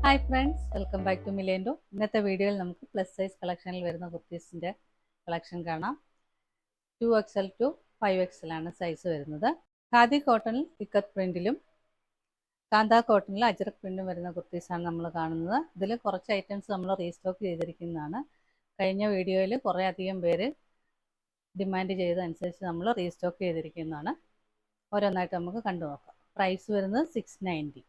Hi friends, welcome back to മിലേൻഡോ. ഇന്നത്തെ വീഡിയോയിൽ നമുക്ക് പ്ലസ് സൈസ് കളക്ഷനിൽ വരുന്ന കുർത്തീസിൻ്റെ കളക്ഷൻ കാണാം. 2XL ടു 5XL ആണ് സൈസ് വരുന്നത്. ഖാദി കോട്ടണിൽ ഇക്കത്ത് പ്രിൻറ്റിലും കാന്ത കോട്ടണിൽ അജ്രക് പ്രിൻറ്റും വരുന്ന കുർത്തീസാണ് നമ്മൾ കാണുന്നത്. ഇതിൽ കുറച്ച് ഐറ്റംസ് നമ്മൾ റീസ്റ്റോക്ക് ചെയ്തിരിക്കുന്നതാണ്. കഴിഞ്ഞ വീഡിയോയിൽ കുറേ അധികം പേര് ഡിമാൻഡ് ചെയ്തതനുസരിച്ച് നമ്മൾ റീസ്റ്റോക്ക് ചെയ്തിരിക്കുന്നതാണ്. ഓരോന്നായിട്ട് നമുക്ക് കണ്ടു നോക്കാം. പ്രൈസ് വരുന്നത് 690.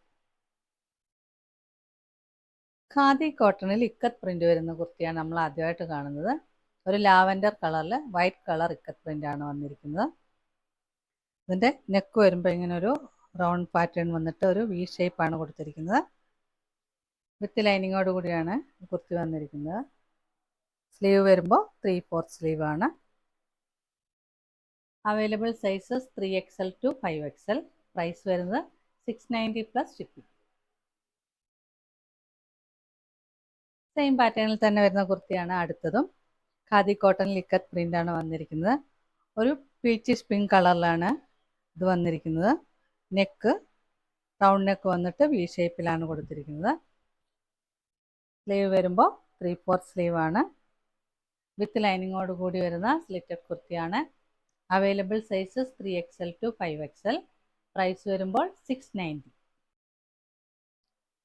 ഖാദി കോട്ടണിൽ ഇക്കത്ത് പ്രിൻ്റ് വരുന്ന കുർത്തിയാണ് നമ്മൾ ആദ്യമായിട്ട് കാണുന്നത്. ഒരു ലാവൻഡർ കളറിൽ വൈറ്റ് കളർ ഇക്കത്ത് പ്രിൻ്റാണ് വന്നിരിക്കുന്നത്. ഇതിൻ്റെ നെക്ക് വരുമ്പോൾ ഇങ്ങനെ ഒരു റൗണ്ട് പാറ്റേൺ വന്നിട്ട് ഒരു വി ഷേപ്പാണ് കൊടുത്തിരിക്കുന്നത്. വിത്ത് ലൈനിങ്ങോട് കൂടിയാണ് കുർത്തി വന്നിരിക്കുന്നത്. സ്ലീവ് വരുമ്പോൾ 3/4 സ്ലീവാണ്. Available sizes 3XL to 5XL. Price വരുന്നത് 690 പ്ലസ് ഷിപ്പിംഗ്. സെയിം പാറ്റേണിൽ തന്നെ വരുന്ന കുർത്തിയാണ് അടുത്തതും. ഖാദി കോട്ടണിൽ ഇക്കത്ത് പ്രിൻ്റാണ് വന്നിരിക്കുന്നത്. ഒരു പീച്ചിഷ് പിങ്ക് കളറിലാണ് ഇത് വന്നിരിക്കുന്നത്. നെക്ക് റൗണ്ട് നെക്ക് വന്നിട്ട് വി ഷേപ്പിലാണ് കൊടുത്തിരിക്കുന്നത്. സ്ലീവ് വരുമ്പോൾ 3/4 സ്ലീവാണ്. വിത്ത് ലൈനിങ്ങോട് കൂടി വരുന്ന സ്ലിറ്റഡ് കുർത്തിയാണ്. Available sizes 3XL to 5XL. Price വരുമ്പോൾ 690.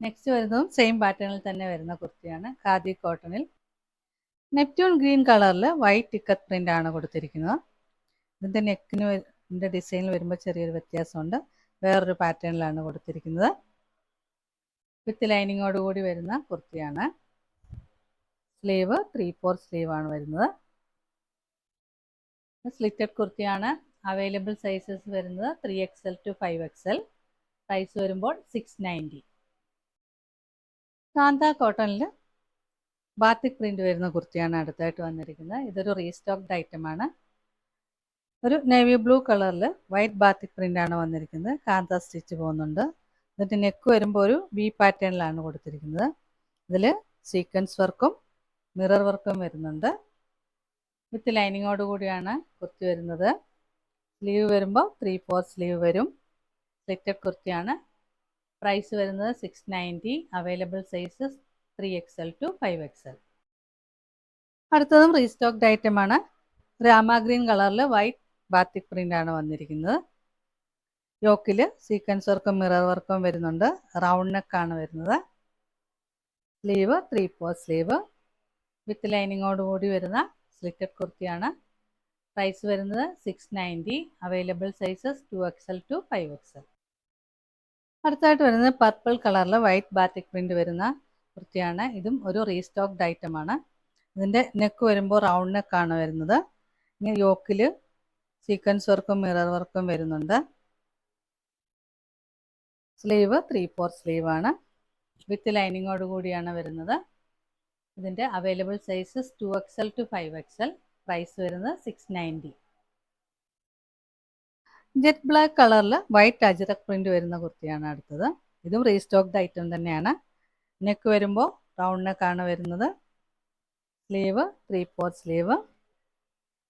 നെക്സ്റ്റ് വരുന്നതും സെയിം പാറ്റേണിൽ തന്നെ വരുന്ന കുർത്തിയാണ്. ഖാദി കോട്ടണിൽ നെപ്റ്റ്യൂൺ ഗ്രീൻ കളറിൽ വൈറ്റ് ഇക്കത്ത് പ്രിൻ്റ് ആണ് കൊടുത്തിരിക്കുന്നത്. ഇതിൻ്റെ നെക്കിന് ഡിസൈനിൽ വരുമ്പോൾ ചെറിയൊരു വ്യത്യാസമുണ്ട്. വേറൊരു പാറ്റേണിലാണ് കൊടുത്തിരിക്കുന്നത്. വിത്ത് ലൈനിങ്ങോട് കൂടി വരുന്ന കുർത്തിയാണ്. സ്ലീവ് 3/4 സ്ലീവാണ് വരുന്നത്. സ്ലിറ്റഡ് കുർത്തിയാണ്. അവൈലബിൾ സൈസസ് വരുന്നത് 3XL ടു 5XL. പ്രൈസ് വരുമ്പോൾ 690. കാന്ത കോട്ടണിൽ ബാത്തിക് പ്രിൻ്റ് വരുന്ന കുർത്തിയാണ് അടുത്തായിട്ട് വന്നിരിക്കുന്നത്. ഇതൊരു റീസ്റ്റോക്ഡ് ഐറ്റമാണ്. ഒരു നേവി ബ്ലൂ കളറിൽ വൈറ്റ് ബാത്തിക് പ്രിൻ്റാണ് വന്നിരിക്കുന്നത്. കാന്ത സ്റ്റിച്ച് പോകുന്നുണ്ട്. എന്നിട്ട് നെക്ക് വരുമ്പോൾ ഒരു വി പാറ്റേണിലാണ് കൊടുത്തിരിക്കുന്നത്. ഇതിൽ സീക്വൻസ് വർക്കും മിറർ വർക്കും വരുന്നുണ്ട്. വിത്ത് ലൈനിങ്ങോട് കൂടിയാണ് കുർത്തി വരുന്നത്. സ്ലീവ് വരുമ്പോൾ 3/4 സ്ലീവ് വരും. സ്ലിറ്റഡ് കുർത്തിയാണ്. പ്രൈസ് വരുന്നത് 690. Available sizes 3XL to 5XL. അടുത്തതും റീസ്റ്റോക്ഡ് ഐറ്റമാണ്. രാമ ഗ്രീൻ കളറിൽ വൈറ്റ് ബാത്തിക് പ്രിൻ്റാണ് വന്നിരിക്കുന്നത്. യോക്കിൽ സീക്വൻസ് വർക്കും മിറർ വർക്കും വരുന്നുണ്ട്. റൗണ്ട് നെക്കാണ് വരുന്നത്. Sleeve 3/4 sleeve. വിത്ത് ലൈനിങ്ങോട് കൂടി വരുന്ന സ്ലിറ്റഡ് കുർത്തിയാണ്. പ്രൈസ് വരുന്നത് 690. Available sizes 2XL to 5XL. അടുത്തായിട്ട് വരുന്നത് പർപ്പിൾ കളറിൽ വൈറ്റ് ബാത്തിക് പ്രിൻ്റ് വരുന്ന കുർത്തിയാണ്. ഇതും ഒരു റീസ്റ്റോക്ഡ് ഐറ്റമാണ്. ഇതിൻ്റെ നെക്ക് വരുമ്പോൾ റൗണ്ട് നെക്കാണ് വരുന്നത്. ഇങ്ങനെ യോക്കിൽ സീക്വൻസ് വർക്കും മിറർ വർക്കും വരുന്നുണ്ട്. സ്ലീവ് 3/4 സ്ലീവാണ്. വിത്ത് ലൈനിങ്ങോട് കൂടിയാണ് വരുന്നത്. ഇതിൻ്റെ available sizes 2XL to 5XL. Price വരുന്നത് 690. ജെറ്റ് ബ്ലാക്ക് കളറിൽ വൈറ്റ് അജ്രക് പ്രിൻ്റ് വരുന്ന കുർത്തിയാണ് അടുത്തത്. ഇതും റീസ്റ്റോക്ഡ് ഐറ്റം തന്നെയാണ്. നെക്ക് വരുമ്പോൾ റൗണ്ട് നെക്കാണ് വരുന്നത്. Sleeve 3/4 sleeve.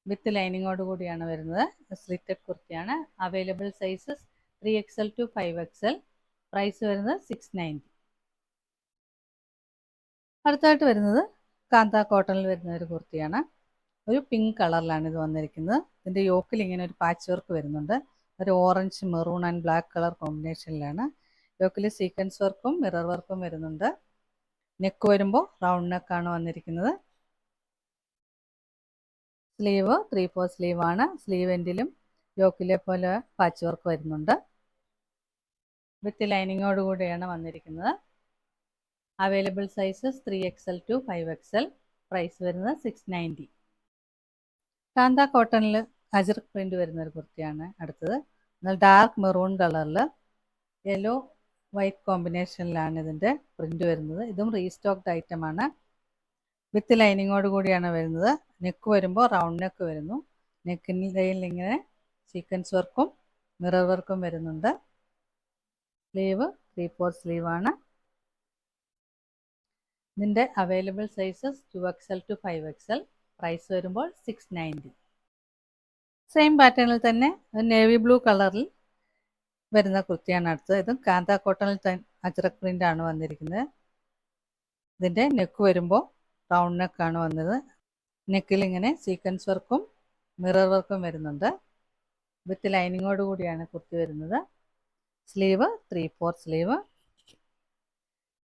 വിത്ത് ലൈനിങ്ങോട് കൂടിയാണ് വരുന്നത്. സ്ലിറ്റഡ് കുർത്തിയാണ്. Available sizes 3XL to 5XL. Price വരുന്നത് 690. അടുത്തായിട്ട് വരുന്നത് കാന്ത കോട്ടണിൽ വരുന്ന ഒരു കുർത്തിയാണ്. ഒരു പിങ്ക് കളറിലാണ് ഇത് വന്നിരിക്കുന്നത്. ഇതിൻ്റെ യോക്കിൽ ഇങ്ങനെ ഒരു പാച്ച് വർക്ക് വരുന്നുണ്ട്. ഒരു orange maroon and black colour കോമ്പിനേഷനിലാണ്. യോക്കിൽ സീക്വൻസ് വർക്കും മിറർ വർക്കും വരുന്നുണ്ട്. നെക്ക് വരുമ്പോൾ റൗണ്ട് നെക്കാണ് വന്നിരിക്കുന്നത്. സ്ലീവ് 3/4 സ്ലീവാണ്. സ്ലീവ് എൻഡിലും യോക്കിലെ പോലെ പാച്ച് വർക്ക് വരുന്നുണ്ട്. വിത്ത് ലൈനിങ്ങോട് കൂടിയാണ് വന്നിരിക്കുന്നത്. Available sizes 3XL to 5XL. Price വരുന്നത് 690. കാന്ത കോട്ടണിൽ അജ്രക് പ്രിൻ്റ് വരുന്ന ഒരു കുർത്തിയാണ് അടുത്തത്. എന്നാൽ ഡാർക്ക് മെറൂൺ കളറിൽ യെല്ലോ വൈറ്റ് കോമ്പിനേഷനിലാണ് ഇതിൻ്റെ പ്രിൻ്റ് വരുന്നത്. ഇതും റീസ്റ്റോക്ഡ് ഐറ്റമാണ്. വിത്ത് ലൈനിങ്ങോട് കൂടിയാണ് വരുന്നത്. നെക്ക് വരുമ്പോൾ റൗണ്ട് നെക്ക് വരുന്നു. നെക്കിൻ്റെ ഇങ്ങനെ സീക്വൻസ് വർക്കും മിറർ വർക്കും വരുന്നുണ്ട്. സ്ലീവ് 3/4 സ്ലീവാണ്. ഇതിൻ്റെ available sizes 2XL to 5XL. Price വരുമ്പോൾ 690. സെയിം പാറ്റേണിൽ തന്നെ നേവി ബ്ലൂ കളറിൽ വരുന്ന കുർത്തിയാണ് അടുത്തത്. ഇതും കാന്ത കോട്ടണിൽ അജ്രക് പ്രിൻ്റ് ആണ് വന്നിരിക്കുന്നത്. ഇതിൻ്റെ നെക്ക് വരുമ്പോൾ റൗണ്ട് നെക്കാണ് വന്നത്. നെക്കിൽ ഇങ്ങനെ സീക്വൻസ് വർക്കും മിറർ വർക്കും വരുന്നുണ്ട്. വിത്ത് ലൈനിങ്ങോട് കൂടിയാണ് കുർത്തി വരുന്നത്. Sleeve 3/4 sleeve.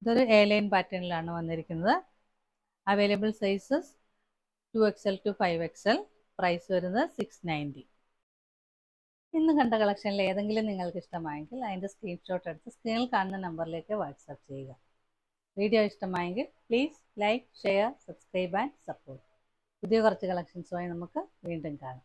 ഇതൊരു എ ലൈൻ പാറ്റേണിലാണ് വന്നിരിക്കുന്നത്. Available sizes 2XL to 5XL. Price വരുന്നത് 690. ഇന്ന് കണ്ട കളക്ഷനിൽ ഏതെങ്കിലും നിങ്ങൾക്ക് ഇഷ്ടമായെങ്കിൽ അതിൻ്റെ സ്ക്രീൻഷോട്ട് എടുത്ത് സ്ക്രീനിൽ കാണുന്ന നമ്പറിലേക്ക് വാട്സാപ്പ് ചെയ്യുക. വീഡിയോ ഇഷ്ടമായെങ്കിൽ please like, share, subscribe and support. പുതിയ കുറച്ച് കളക്ഷൻസുമായി നമുക്ക് വീണ്ടും കാണാം.